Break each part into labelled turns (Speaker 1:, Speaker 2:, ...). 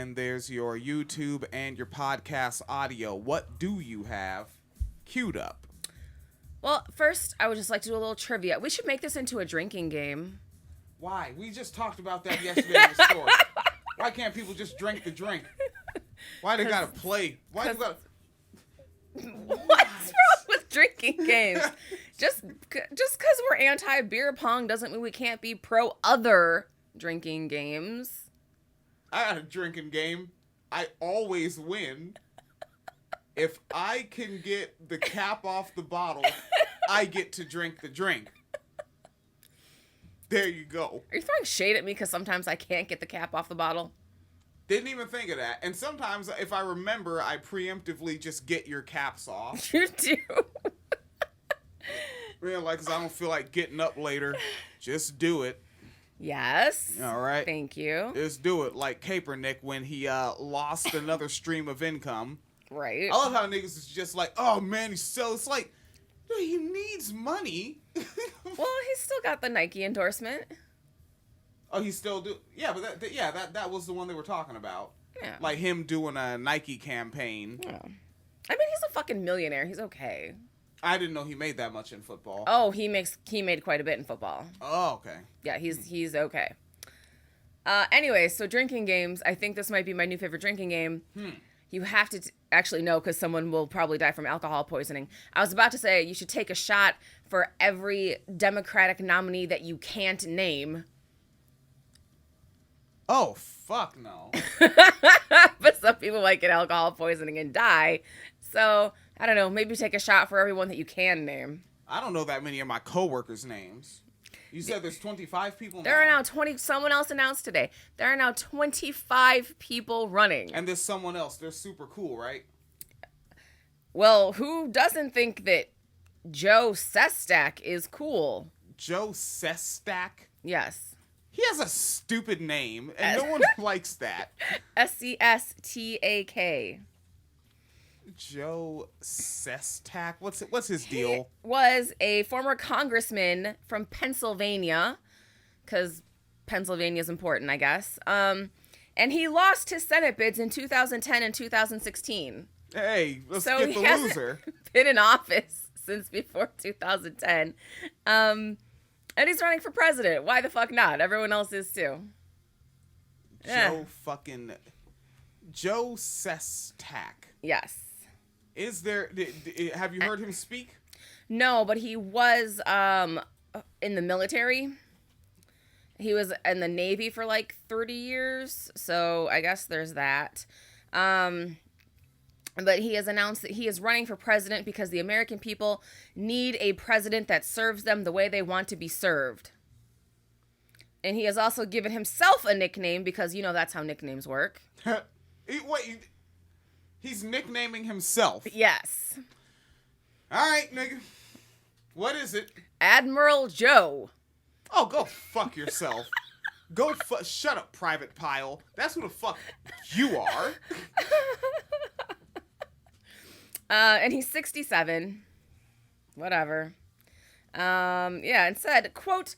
Speaker 1: then there's your YouTube and your podcast audio. What do you have queued up?
Speaker 2: Well, first, I would just like to do a little trivia. We should make this into a drinking game.
Speaker 1: Why? We just talked about that yesterday in the store. Why can't people just drink the drink? Why they gotta play? Why they gotta...
Speaker 2: What's wrong with drinking games? Just because we're anti-beer pong doesn't mean we can't be pro other drinking games.
Speaker 1: I got a drinking game. I always win. If I can get the cap off the bottle, I get to drink the drink. There you go.
Speaker 2: Are you throwing shade at me because sometimes I can't get the cap off the bottle?
Speaker 1: Didn't even think of that. And sometimes, if I remember, I preemptively just get your caps off.
Speaker 2: You do.
Speaker 1: Really, like, because I don't feel like getting up later. Just do it.
Speaker 2: Yes.
Speaker 1: All right.
Speaker 2: Thank you.
Speaker 1: Just do it. Like Kaepernick when he lost another stream of income.
Speaker 2: Right.
Speaker 1: I love how niggas is just like, oh, man, he's so... It's like, dude, he needs money.
Speaker 2: Well, he's still got the Nike endorsement.
Speaker 1: Oh, he still do? Yeah, but that was the one they were talking about.
Speaker 2: Yeah.
Speaker 1: Like him doing a Nike campaign.
Speaker 2: Yeah. I mean, he's a fucking millionaire. He's okay.
Speaker 1: I didn't know he made that much in football.
Speaker 2: Oh, he made quite a bit in football.
Speaker 1: Oh, okay.
Speaker 2: Yeah, he's okay. Anyway, so drinking games. I think this might be my new favorite drinking game. You have to actually no, because someone will probably die from alcohol poisoning. I was about to say you should take a shot for every Democratic nominee that you can't name.
Speaker 1: Oh, fuck no.
Speaker 2: But some people might get alcohol poisoning and die. So, I don't know, maybe take a shot for everyone that you can name.
Speaker 1: I don't know that many of my coworkers' names. You said there's 25 people now.
Speaker 2: There are now 20, someone else announced today. There are now 25 people running.
Speaker 1: And there's someone else. They're super cool, right?
Speaker 2: Well, who doesn't think that Joe Sestak is cool?
Speaker 1: Joe Sestak?
Speaker 2: Yes.
Speaker 1: He has a stupid name, and no one likes that.
Speaker 2: Sestak.
Speaker 1: Joe Sestak? What's his deal?
Speaker 2: He was a former congressman from Pennsylvania, because Pennsylvania is important, I guess. And he lost his Senate bids in 2010 and 2016.
Speaker 1: Hey, let's
Speaker 2: so
Speaker 1: get the loser.
Speaker 2: Been in office since before 2010. And he's running for president. Why the fuck not? Everyone else is too.
Speaker 1: Joe Sestak.
Speaker 2: Yes.
Speaker 1: Is there... have you heard him speak?
Speaker 2: No, but he was in the military. He was in the Navy for like 30 years. So I guess there's that. But he has announced that he is running for president because the American people need a president that serves them the way they want to be served. And he has also given himself a nickname because, you know, that's how nicknames work.
Speaker 1: He's nicknaming himself.
Speaker 2: Yes.
Speaker 1: All right, nigga. What is it?
Speaker 2: Admiral Joe.
Speaker 1: Oh, go fuck yourself. Shut up, Private Pile. That's who the fuck you are.
Speaker 2: And he's 67. Whatever. And said, quote,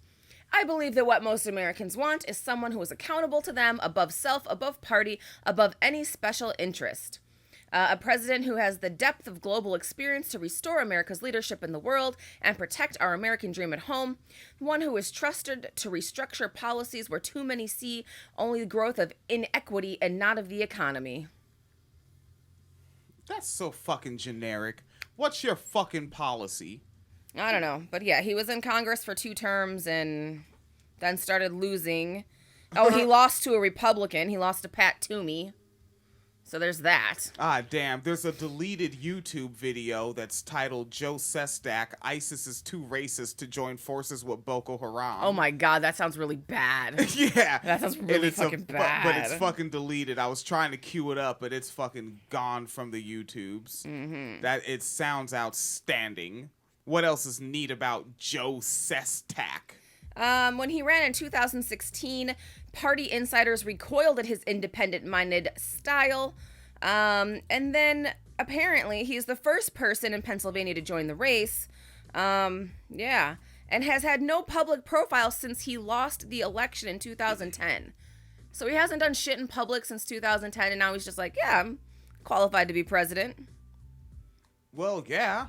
Speaker 2: I believe that what most Americans want is someone who is accountable to them, above self, above party, above any special interest. A president who has the depth of global experience to restore America's leadership in the world and protect our American dream at home. One who is trusted to restructure policies where too many see only the growth of inequity and not of the economy.
Speaker 1: That's so fucking generic. What's your fucking policy?
Speaker 2: I don't know. But yeah, he was in Congress for 2 terms and then started losing. Oh, he lost to a Republican. He lost to Pat Toomey. So there's that.
Speaker 1: Ah, damn. There's a deleted YouTube video that's titled Joe Sestak, ISIS is too racist to join forces with Boko Haram.
Speaker 2: Oh my God, that sounds really bad.
Speaker 1: Yeah.
Speaker 2: That sounds really fucking bad.
Speaker 1: But it's fucking deleted. I was trying to queue it up, but it's fucking gone from the YouTubes. Mm-hmm. It sounds outstanding. What else is neat about Joe Sestak?
Speaker 2: When he ran in 2016, party insiders recoiled at his independent-minded style. And then, apparently, he's the first person in Pennsylvania to join the race. And has had no public profile since he lost the election in 2010. So he hasn't done shit in public since 2010, and now he's just like, yeah, I'm qualified to be president.
Speaker 1: Well, yeah.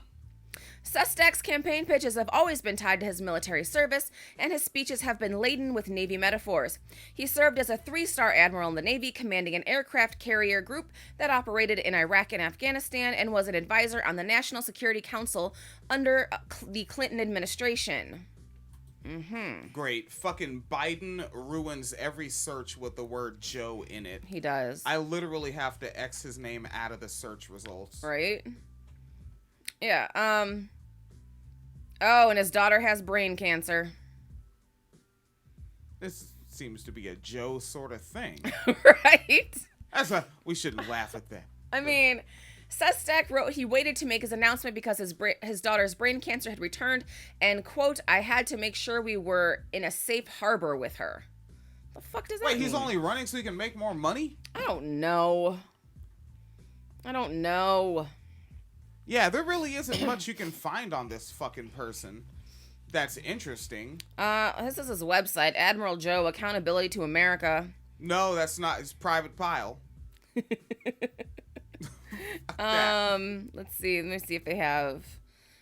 Speaker 2: Sestak's campaign pitches have always been tied to his military service, and his speeches have been laden with Navy metaphors. He served as a 3-star admiral in the Navy, commanding an aircraft carrier group that operated in Iraq and Afghanistan, and was an advisor on the National Security Council under the Clinton administration.
Speaker 1: Great. Fucking Biden ruins every search with the word Joe in it.
Speaker 2: He does.
Speaker 1: I literally have to X his name out of the search results.
Speaker 2: Right? Yeah, Oh, and his daughter has brain cancer.
Speaker 1: This seems to be a Joe sort of thing.
Speaker 2: Right?
Speaker 1: We shouldn't laugh at that.
Speaker 2: I mean, Sestak wrote he waited to make his announcement because his daughter's brain cancer had returned, and, quote, I had to make sure we were in a safe harbor with her. The fuck does that mean?
Speaker 1: Wait, he's only running so he can make more money?
Speaker 2: I don't know.
Speaker 1: Yeah, there really isn't much you can find on this fucking person that's interesting.
Speaker 2: This is his website, Admiral Joe, Accountability to America.
Speaker 1: No, that's not his private pile.
Speaker 2: Let's see. Let me see if they have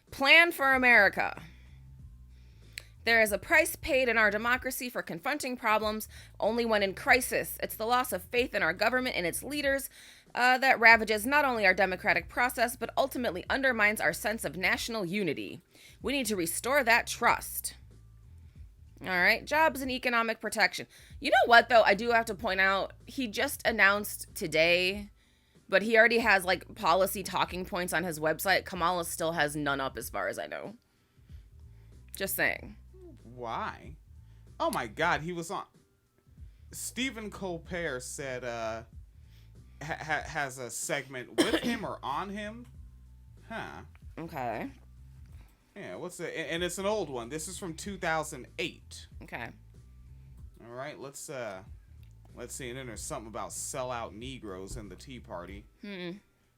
Speaker 2: Plan for America. There is a price paid in our democracy for confronting problems only when in crisis. It's the loss of faith in our government and its leaders that ravages not only our democratic process, but ultimately undermines our sense of national unity. We need to restore that trust. All right, jobs and economic protection. You know what, though? I do have to point out, he just announced today, but he already has, like, policy talking points on his website. Kamala still has none up as far as I know. Just saying.
Speaker 1: Why? Oh, my God, he was on... Stephen Colbert said, has a segment with him or on him. Huh.
Speaker 2: Okay.
Speaker 1: Yeah, what's it? And it's an old one. This is from 2008.
Speaker 2: Okay.
Speaker 1: All right, let's see. And then there's something about sellout Negroes in the Tea Party.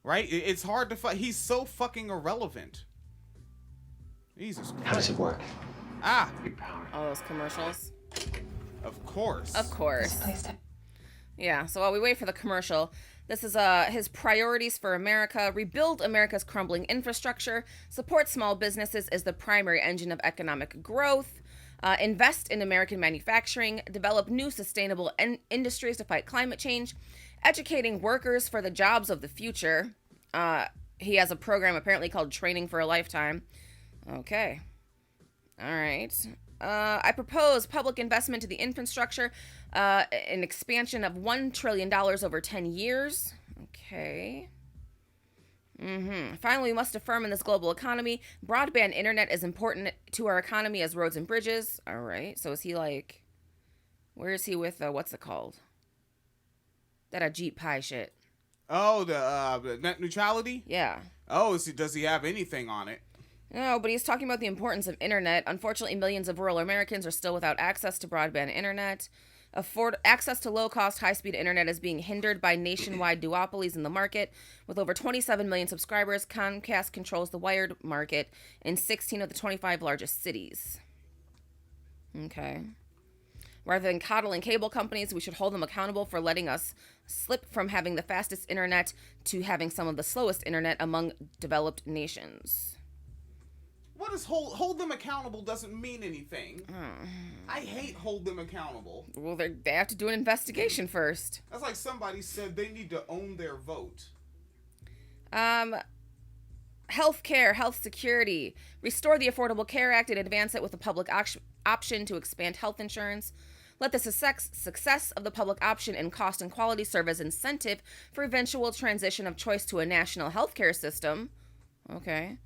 Speaker 1: Right? It's hard to find. He's so fucking irrelevant. Jesus Christ.
Speaker 3: How does it work?
Speaker 1: Ah.
Speaker 2: All those commercials.
Speaker 1: Of course.
Speaker 2: Of course. Yeah, so while we wait for the commercial, this is his priorities for America: rebuild America's crumbling infrastructure, support small businesses as the primary engine of economic growth, invest in American manufacturing, develop new sustainable industries to fight climate change, educating workers for the jobs of the future. He has a program apparently called Training for a Lifetime. Okay. All right. I propose public investment to the infrastructure, an expansion of $1 trillion over 10 years. Okay. Finally, we must affirm in this global economy, broadband internet is important to our economy as roads and bridges. All right. So is he like, where is he with, what's it called? That Ajit Pai shit.
Speaker 1: Oh, the net neutrality?
Speaker 2: Yeah.
Speaker 1: Oh, does he have anything on it?
Speaker 2: No, but he's talking about the importance of internet. Unfortunately, millions of rural Americans are still without access to broadband internet. Access to low-cost, high-speed internet is being hindered by nationwide duopolies in the market. With over 27 million subscribers, Comcast controls the wired market in 16 of the 25 largest cities. Okay. Rather than coddling cable companies, we should hold them accountable for letting us slip from having the fastest internet to having some of the slowest internet among developed nations.
Speaker 1: What is hold them accountable doesn't mean anything. I hate hold them accountable.
Speaker 2: Well, they have to do an investigation first.
Speaker 1: That's like somebody said they need to own their vote.
Speaker 2: Healthcare, health security. Restore the Affordable Care Act and advance it with a public option to expand health insurance. Let the success of the public option and cost and quality serve as incentive for eventual transition of choice to a national healthcare system. Okay.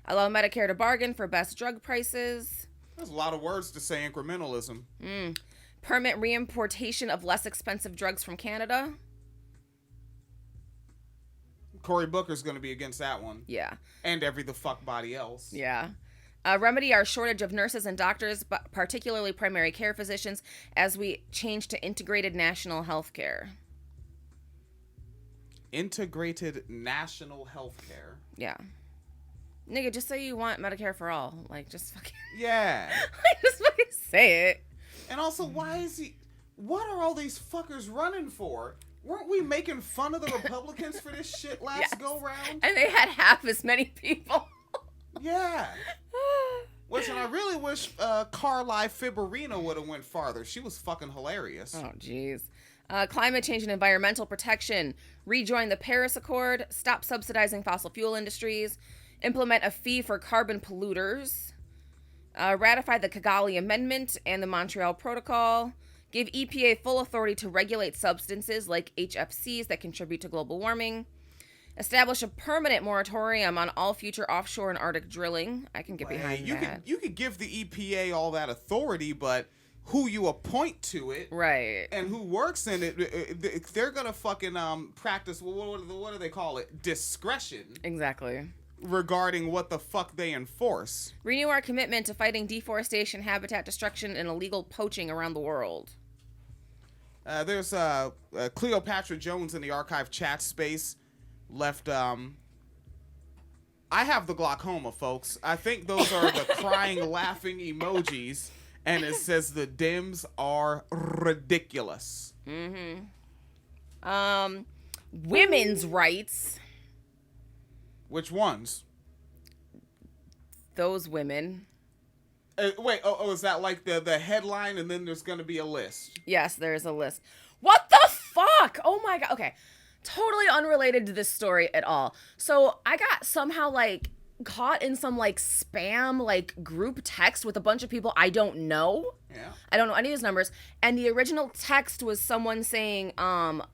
Speaker 2: Allow Medicare to bargain for best drug prices.
Speaker 1: There's a lot of words to say incrementalism.
Speaker 2: Permit reimportation of less expensive drugs from Canada.
Speaker 1: Cory Booker's going to be against that one.
Speaker 2: Yeah.
Speaker 1: And every the fuck body else.
Speaker 2: Yeah. Remedy our shortage of nurses and doctors, but particularly primary care physicians, as we change to integrated national health care.
Speaker 1: Integrated national health care?
Speaker 2: Yeah. Nigga, just say you want Medicare for all. Like, just fucking...
Speaker 1: Yeah.
Speaker 2: Just fucking say it.
Speaker 1: And also, why is he... what are all these fuckers running for? Weren't we making fun of the Republicans for this shit last go round?
Speaker 2: And they had half as many people.
Speaker 1: Yeah. Listen, I really wish Carly Fiorina would have went farther. She was fucking hilarious.
Speaker 2: Oh, jeez. Climate change and environmental protection. Rejoin the Paris Accord. Stop subsidizing fossil fuel industries. Implement a fee for carbon polluters. Ratify the Kigali Amendment and the Montreal Protocol. Give EPA full authority to regulate substances like HFCs that contribute to global warming. Establish a permanent moratorium on all future offshore and Arctic drilling. I can get behind that.
Speaker 1: You could give the EPA all that authority, but who you appoint to it,
Speaker 2: right,
Speaker 1: and who works in it, they're gonna fucking practice what do they call it? Discretion.
Speaker 2: Exactly.
Speaker 1: Regarding what the fuck they enforce.
Speaker 2: Renew our commitment to fighting deforestation, habitat destruction, and illegal poaching around the world.
Speaker 1: There's Cleopatra Jones in the archive chat space left. I have the glaucoma, folks. I think those are the crying, laughing emojis, and it says the Dems are ridiculous.
Speaker 2: Women's rights.
Speaker 1: Which ones?
Speaker 2: Those women.
Speaker 1: Wait, is that like the headline and then there's going to be a list?
Speaker 2: Yes, there's a list. What the fuck? Oh my god. Okay. Totally unrelated to this story at all. So I got somehow like caught in some like spam like group text with a bunch of people I don't know.
Speaker 1: Yeah.
Speaker 2: I don't know any of those numbers. And the original text was someone saying, fuck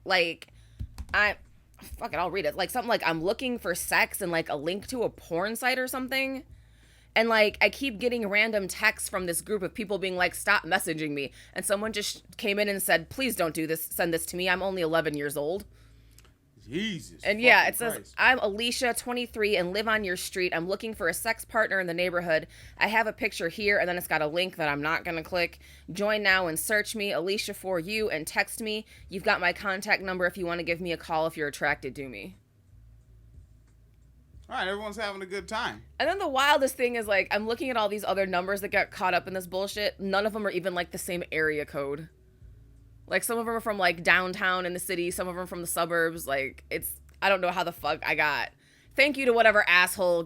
Speaker 2: it, I'll read it. Like something like, I'm looking for sex and like a link to a porn site or something. And like, I keep getting random texts from this group of people being like, stop messaging me. And someone just came in and said, please don't do this. Send this to me. I'm only 11 years old.
Speaker 1: Jesus.
Speaker 2: And yeah, it
Speaker 1: Christ.
Speaker 2: says, I'm Alicia, 23, and live on your street. I'm looking for a sex partner in the neighborhood. I have a picture here, and then it's got a link that I'm not going to click. Join now and search me, Alicia for you, and text me. You've got my contact number if you want to give me a call if you're attracted to me.
Speaker 1: All right, everyone's having a good time.
Speaker 2: And then the wildest thing is, like, I'm looking at all these other numbers that got caught up in this bullshit. None of them are even, like, the same area code. Like, some of them are from, like, downtown in the city. Some of them are from the suburbs. Like, I don't know how the fuck I got. Thank you to whatever asshole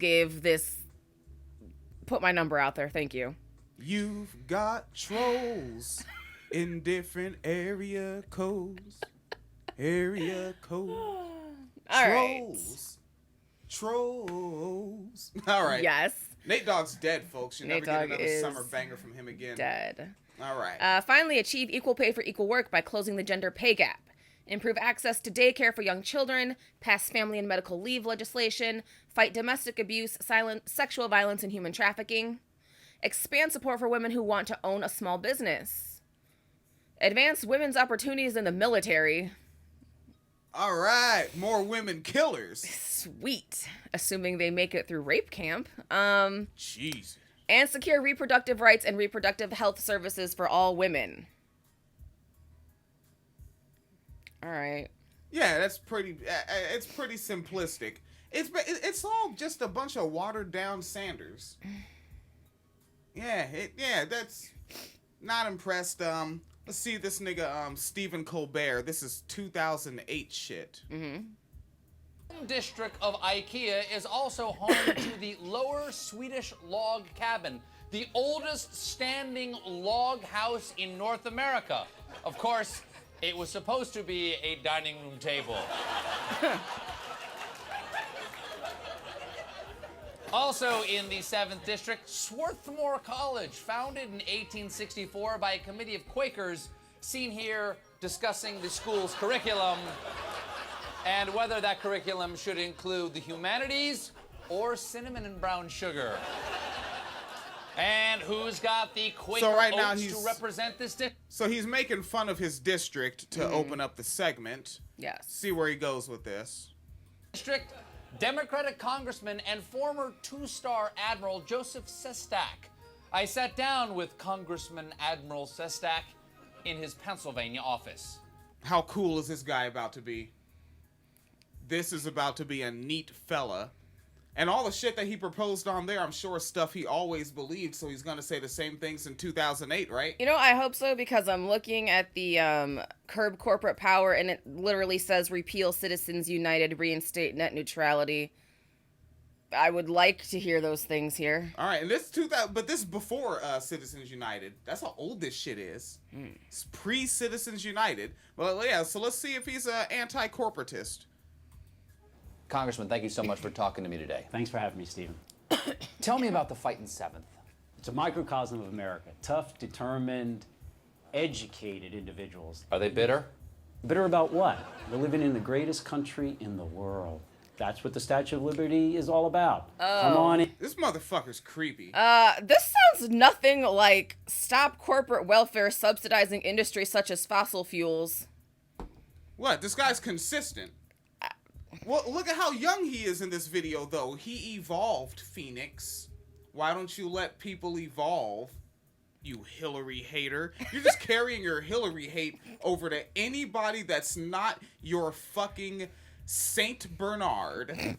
Speaker 2: put my number out there. Thank you.
Speaker 1: You've got trolls in different area codes. Area codes.
Speaker 2: All
Speaker 1: trolls. Right. Trolls. All right.
Speaker 2: Yes.
Speaker 1: Nate Dogg's dead, folks. You never get another
Speaker 2: is
Speaker 1: summer banger from him again.
Speaker 2: Dead.
Speaker 1: All right.
Speaker 2: Finally, achieve equal pay for equal work by closing the gender pay gap. Improve access to daycare for young children. Pass family and medical leave legislation. Fight domestic abuse, sexual violence, and human trafficking. Expand support for women who want to own a small business. Advance women's opportunities in the military.
Speaker 1: All right. More women killers.
Speaker 2: Sweet. Assuming they make it through rape camp.
Speaker 1: Jesus.
Speaker 2: And secure reproductive rights and reproductive health services for all women. All right.
Speaker 1: Yeah, that's pretty. It's pretty simplistic. It's all just a bunch of watered down Sanders. Yeah, that's not impressed. Let's see this nigga Stephen Colbert. This is 2008 shit.
Speaker 2: Mm-hmm.
Speaker 3: District of IKEA is also home to the Lower Swedish Log Cabin, the oldest standing log house in North America. Of course, it was supposed to be a dining room table. Also in the 7th District, Swarthmore College, founded in 1864 by a committee of Quakers, seen here discussing the school's curriculum and whether that curriculum should include the humanities or cinnamon and brown sugar. And who's got the Quaker oats to represent this district?
Speaker 1: So he's making fun of his district to open up the segment.
Speaker 2: Yes.
Speaker 1: See where he goes with this.
Speaker 3: District Democratic Congressman and former two-star Admiral Joseph Sestak. I sat down with Congressman Admiral Sestak in his Pennsylvania office.
Speaker 1: How cool is this guy about to be? This is about to be a neat fella. And all the shit that he proposed on there, I'm sure is stuff he always believed, so he's going to say the same things in 2008, right?
Speaker 2: You know, I hope so, because I'm looking at the curb corporate power, and it literally says repeal Citizens United, reinstate net neutrality. I would like to hear those things here.
Speaker 1: All right, and this 2000, but this is before Citizens United. That's how old this shit is. It's pre-Citizens United. Well, yeah, so let's see if he's an anti-corporatist.
Speaker 3: Congressman, thank you so much for talking to me today.
Speaker 4: Thanks for having me, Stephen.
Speaker 3: Tell me about the fight in 7th.
Speaker 4: It's a microcosm of America. Tough, determined, educated individuals.
Speaker 3: Are they bitter?
Speaker 4: Bitter about what? We're living in the greatest country in the world. That's what the Statue of Liberty is all about.
Speaker 2: Oh.
Speaker 4: Come on in.
Speaker 1: This motherfucker's creepy.
Speaker 2: This sounds nothing like stop corporate welfare subsidizing industries such as fossil fuels.
Speaker 1: What? This guy's consistent. Well, look at how young he is in this video, though. He evolved, Phoenix. Why don't you let people evolve, you Hillary hater? You're just carrying your Hillary hate over to anybody that's not your fucking Saint Bernard.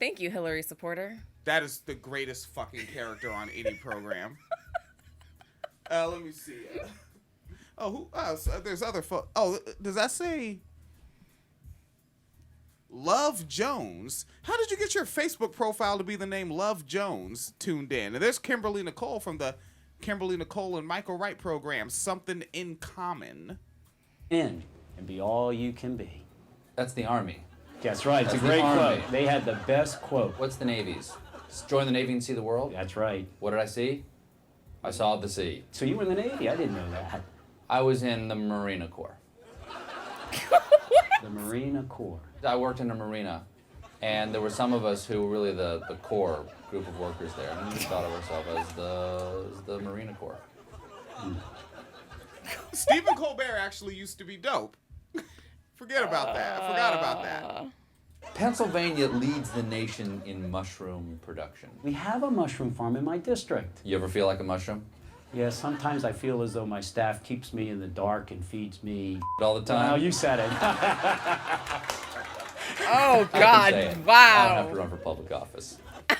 Speaker 2: Thank you, Hillary supporter.
Speaker 1: That is the greatest fucking character on any program. Let me see. Who else? There's other does that say Love Jones? How did you get your Facebook profile to be the name Love Jones tuned in? And there's Kimberly Nicole from the Kimberly Nicole and Michael Wright program, Something in Common.
Speaker 4: And be all you can be.
Speaker 3: That's the Army.
Speaker 4: That's right. It's a great quote. They had the best quote.
Speaker 3: What's the Navy's? Join the Navy and see the world?
Speaker 4: That's right.
Speaker 3: What did I see? I saw the sea.
Speaker 4: So you were in the Navy? I didn't know that.
Speaker 3: I was in the Marina Corps.
Speaker 4: The Marina Corps.
Speaker 3: I worked in a marina, and there were some of us who were really the core group of workers there, and we thought of ourselves as the Marina Corps.
Speaker 1: Stephen Colbert actually used to be dope. Forget about that. I forgot about that.
Speaker 3: Pennsylvania leads the nation in mushroom production.
Speaker 4: We have a mushroom farm in my district.
Speaker 3: You ever feel like a mushroom?
Speaker 4: Yeah, sometimes I feel as though my staff keeps me in the dark and feeds me
Speaker 3: All the time?
Speaker 4: Well, you said it.
Speaker 2: Oh,
Speaker 3: I
Speaker 2: God.
Speaker 3: can say it.
Speaker 2: Wow.
Speaker 3: I don't have to run for public office.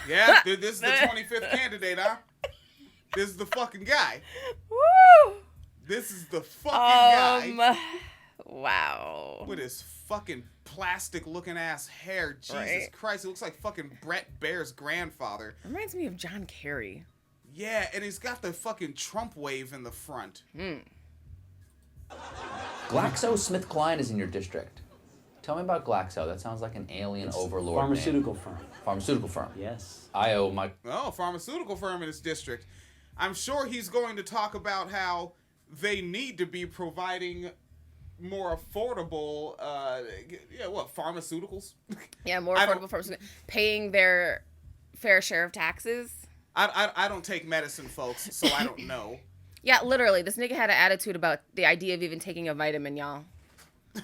Speaker 1: Yeah, this is the 25th candidate, huh? This is the fucking guy.
Speaker 2: Woo!
Speaker 1: This is the fucking guy.
Speaker 2: Wow.
Speaker 1: With his fucking plastic-looking ass hair. Jesus
Speaker 2: Right.
Speaker 1: Christ, he looks like fucking Brett Baer's grandfather.
Speaker 2: Reminds me of John Kerry.
Speaker 1: Yeah, and he's got the fucking Trump wave in the front.
Speaker 3: GlaxoSmithKline is in your district. Tell me about Glaxo. That sounds like an alien overlord
Speaker 4: Pharmaceutical
Speaker 3: name.
Speaker 4: firm.
Speaker 3: Pharmaceutical firm.
Speaker 4: Yes.
Speaker 3: I owe my...
Speaker 1: Oh, pharmaceutical firm in his district. I'm sure he's going to talk about how they need to be providing more affordable, pharmaceuticals?
Speaker 2: Yeah, more affordable forms of paying their fair share of taxes.
Speaker 1: I don't take medicine, folks, so I don't know.
Speaker 2: Yeah, literally, this nigga had an attitude about the idea of even taking a vitamin, y'all.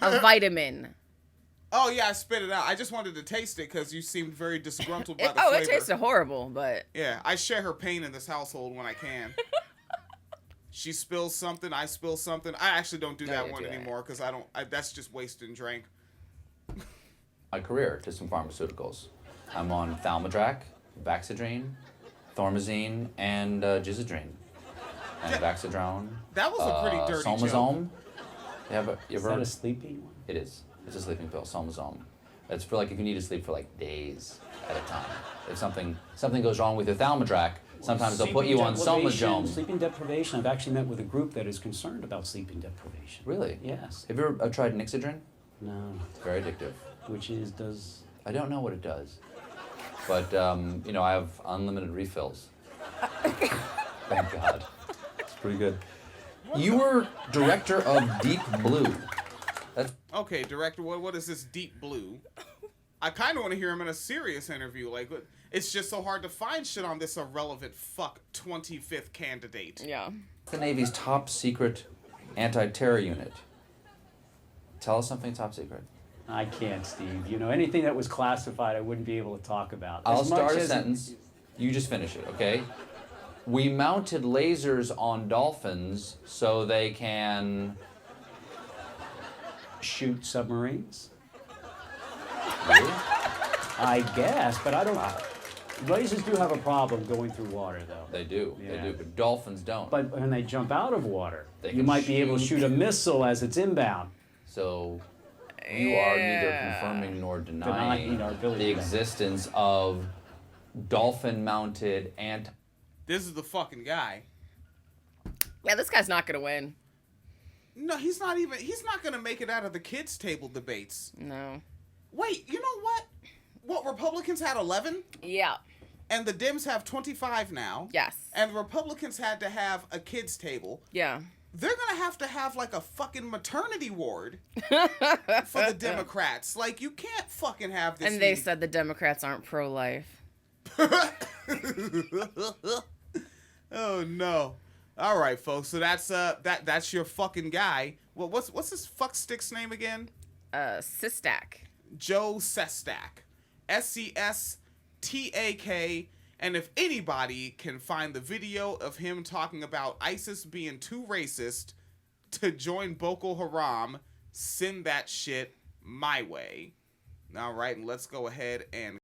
Speaker 2: A vitamin.
Speaker 1: Oh, yeah, I spit it out. I just wanted to taste it because you seemed very disgruntled by the flavor.
Speaker 2: It tasted horrible, but...
Speaker 1: Yeah, I share her pain in this household when I can. She spills something, I spill something. I actually don't do that one anymore because that's just wasting drink.
Speaker 3: My career to some pharmaceuticals. I'm on Thalmadrak, Baxidrine, Thormazine, and Gizadrine. And Baxidrone.
Speaker 1: That was a pretty dirty
Speaker 3: Somazome.
Speaker 1: joke.
Speaker 4: Is that a sleeping one?
Speaker 3: It is. It's a sleeping pill, Somazome. It's for like if you need to sleep for like days at a time. If something goes wrong with your Thalmadrak, sometimes they'll put you on Somazome.
Speaker 4: Sleeping deprivation. I've actually met with a group that is concerned about sleeping deprivation.
Speaker 3: Really?
Speaker 4: Yes.
Speaker 3: Have you ever tried Nixidrin?
Speaker 4: No.
Speaker 3: It's very addictive.
Speaker 4: Which does...
Speaker 3: I don't know what it does. But, I have unlimited refills. Thank God. It's pretty good. You were director of Deep Blue.
Speaker 1: Okay, director, what is this Deep Blue? I kind of want to hear him in a serious interview. Like, it's just so hard to find shit on this irrelevant 25th candidate.
Speaker 2: Yeah.
Speaker 3: The Navy's top secret anti-terror unit. Tell us something top secret.
Speaker 4: I can't, Steve. Anything that was classified, I wouldn't be able to talk about.
Speaker 3: I'll start a sentence. You just finish it, okay? We mounted lasers on dolphins so they can...
Speaker 4: shoot submarines.
Speaker 3: Really?
Speaker 4: I guess, but I don't. Races do have a problem going through water, though.
Speaker 3: They do. They
Speaker 4: Yeah.
Speaker 3: do. But dolphins don't.
Speaker 4: But when they jump out of water,
Speaker 3: They
Speaker 4: you
Speaker 3: can
Speaker 4: might be able to shoot a missile as it's inbound.
Speaker 3: So you are neither
Speaker 2: Yeah.
Speaker 3: confirming nor
Speaker 4: Denying
Speaker 3: denying
Speaker 4: our ability
Speaker 3: the
Speaker 4: to-
Speaker 3: existence of dolphin-mounted
Speaker 1: This is the fucking guy.
Speaker 2: Yeah, this guy's not gonna win.
Speaker 1: No, he's not gonna make it out of the kids' table debates.
Speaker 2: No.
Speaker 1: Wait, you know what? What, Republicans had 11?
Speaker 2: Yeah.
Speaker 1: And the Dems have 25 now.
Speaker 2: Yes.
Speaker 1: And the Republicans had to have a kids' table.
Speaker 2: Yeah.
Speaker 1: They're gonna have like a fucking maternity ward for the Democrats. Like, you can't fucking have this.
Speaker 2: And they said the Democrats aren't pro-life.
Speaker 1: Oh no. All right, folks. So that's your fucking guy. Well, what's his fuck stick's name again?
Speaker 2: Sestak.
Speaker 1: Joe Sestak. Sestak. And if anybody can find the video of him talking about ISIS being too racist to join Boko Haram, send that shit my way. All right, and let's go ahead and